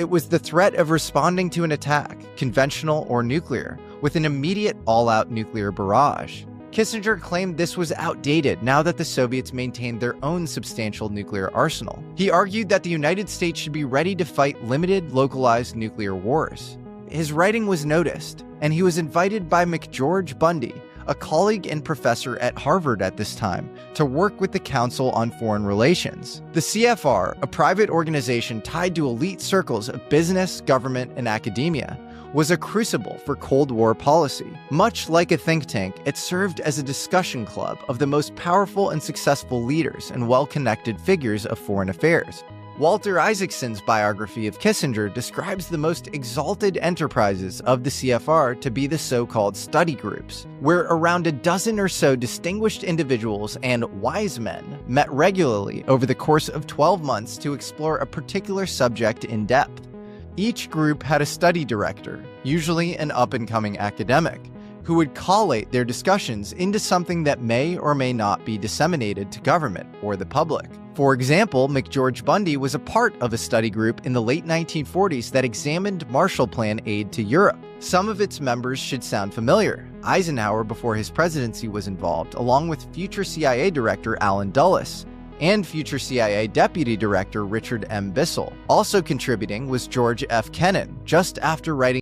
It was the threat of responding to an attack, conventional or nuclear, with an immediate all-out nuclear barrage. Kissinger claimed this was outdated now that the Soviets maintained their own substantial nuclear arsenal. He argued that the United States should be ready to fight limited, localized nuclear wars. His writing was noticed, and he was invited by McGeorge Bundy, a colleague and professor at Harvard at this time, to work with the Council on Foreign Relations. The CFR, a private organization tied to elite circles of business, government, and academia, was a crucible for Cold War policy. Much like a think tank, it served as a discussion club of the most powerful and successful leaders and well-connected figures of foreign affairs. Walter Isaacson's biography of Kissinger describes the most exalted enterprises of the CFR to be the so-called study groups, where around a dozen or so distinguished individuals and wise men met regularly over the course of 12 months to explore a particular subject in depth. Each group had a study director, usually an up-and-coming academic, who would collate their discussions into something that may or may not be disseminated to government or the public. For example, McGeorge Bundy was a part of a study group in the late 1940s that examined Marshall Plan aid to Europe. Some of its members should sound familiar. Eisenhower, before his presidency, was involved, along with future CIA Director Allen Dulles and future CIA Deputy Director Richard M. Bissell. Also contributing was George F. Kennan, just after writing